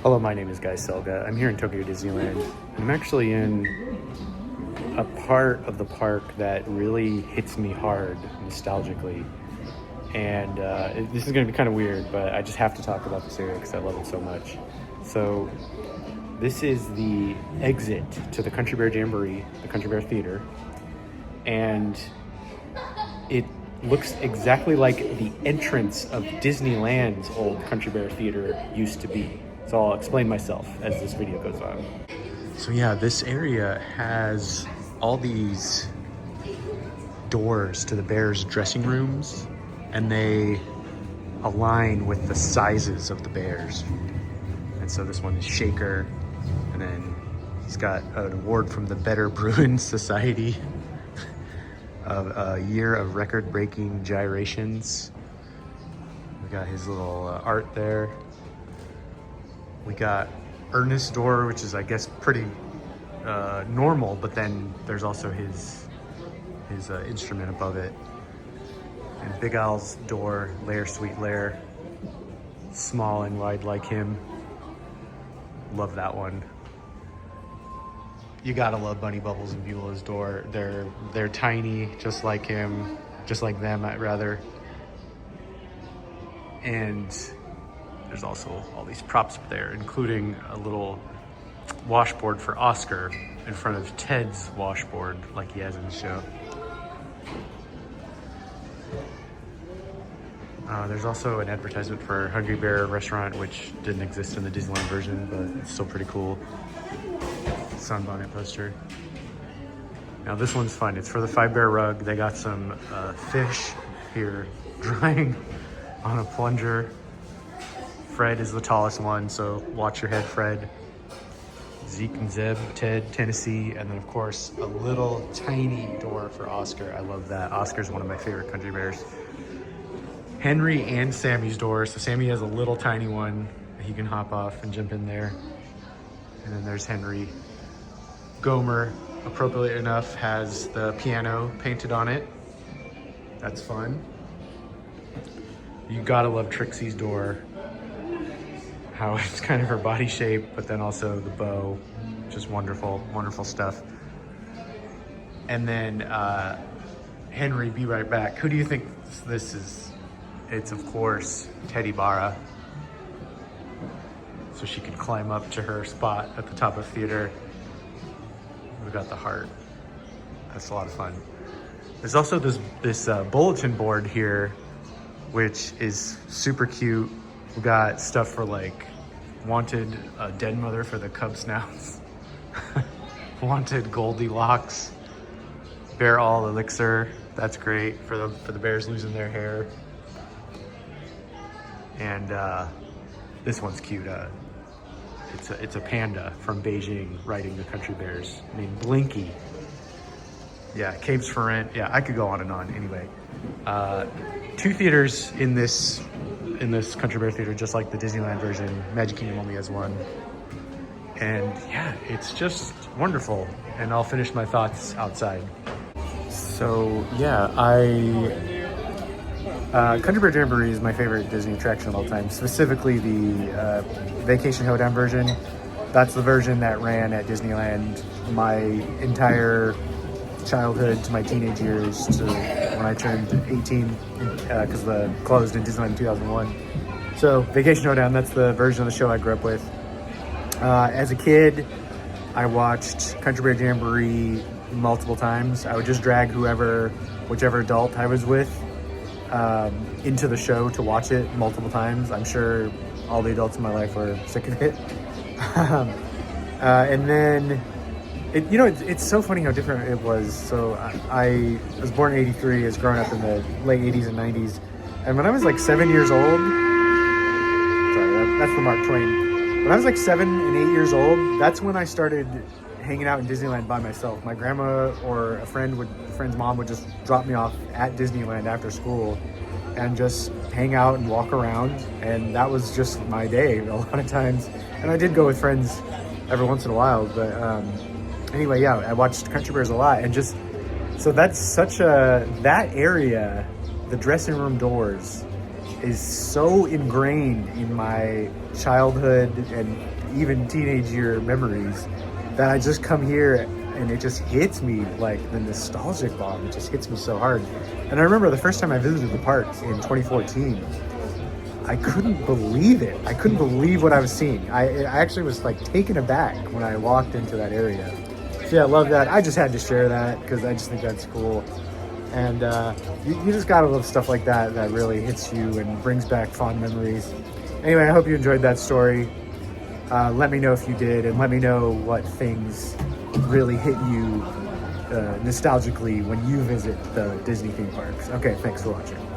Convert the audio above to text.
Hello, my name is Selga. I'm here in Tokyo Disneyland. I'm actually in a part of the park that really hits me hard nostalgically. And this is going to be kind of weird, but I just have to talk about this area because I love it so much. So this is the exit to the Country Bear Jamboree, the Country Bear Theater. And it looks exactly like the entrance of Disneyland's old Country Bear Theater used to be. So I'll explain myself as this video goes on. So yeah, this area has all these doors to the bears' dressing rooms, and they align with the sizes of the bears. And so this one is Shaker, and then he's got an award from the Better Bruin Society of a year of record-breaking gyrations. We got his little art there. We got Ernest's door, which is, I guess, pretty normal, but then there's also his instrument above it. And Big Al's door, Lair Sweet Lair, small and wide like him. Love that one. You gotta love Bunny Bubbles and Beulah's door. They're tiny, just like him, just like them, rather. And there's also all these props up there, including a little washboard for Oscar in front of Ted's washboard, like he has in the show. There's also an advertisement for Hungry Bear restaurant, which didn't exist in the Disneyland version, but it's still pretty cool. Sunbonnet poster. Now this one's fun. It's for the 5 Bear rug. They got some fish here drying on a plunger. Fred is the tallest one, so watch your head, Fred. Zeke and Zeb, Ted, Tennessee, and then of course a little tiny door for Oscar. I love that. Oscar's one of my favorite country bears. Henry and Sammy's door. So Sammy has a little tiny one that he can hop off and jump in there. And then there's Henry. Gomer, appropriately enough, has the piano painted on it. That's fun. You gotta love Trixie's door. How it's kind of her body shape, but then also the bow. Just wonderful, wonderful stuff. And then Henry, be right back. Who do you think this is? It's, of course, Teddy Barra. So she can climb up to her spot at the top of theater. We've got the heart. That's a lot of fun. There's also this bulletin board here, which is super cute. We got stuff for like wanted dead mother for the Cub Snouts, wanted Goldilocks, Bear All Elixir. That's great for the bears losing their hair. And this one's cute. It's a panda from Beijing riding the country bears named Blinky. Yeah, Caves for Rent. Yeah, I could go on and on. Anyway, 2 theaters in this Country Bear Theater, just like the Disneyland version. Magic Kingdom only has 1. And yeah, it's just wonderful. And I'll finish my thoughts outside. So yeah, Country Bear Jamboree is my favorite Disney attraction of all time, specifically the Vacation Hoedown version. That's the version that ran at Disneyland my entire childhood to my teenage years to when I turned 18, because the closed in Disneyland in 2001. So Vacation Hoedown, that's the version of the show I grew up with. As a kid, I watched Country Bear Jamboree multiple times. I would just drag whichever adult I was with into the show to watch it multiple times. I'm sure all the adults in my life were sick of it. And then it's so funny how different it was. So I was born in '83, as growing up in the late '80s and '90s, and when I was like 7 years old, sorry, that's for Mark Twain. When I was like 7 and 8 years old, that's when I started hanging out in Disneyland by myself. My grandma or a friend's mom would just drop me off at Disneyland after school and just hang out and walk around, and that was just my day a lot of times. And I did go with friends every once in a while, but anyway, yeah, I watched Country Bears a lot, and just so that's that area, the dressing room doors is so ingrained in my childhood and even teenage year memories that I just come here and it just hits me like the nostalgic bomb. It just hits me so hard. And I remember the first time I visited the park in 2014, I couldn't believe it. I couldn't believe what I was seeing. I actually was like taken aback when I walked into that area. So yeah, I love that. I just had to share that because I just think that's cool. And you just gotta love stuff like that that really hits you and brings back fond memories. Anyway, I hope you enjoyed that story. Let me know if you did, and let me know what things really hit you nostalgically when you visit the Disney theme parks. Okay, thanks for watching.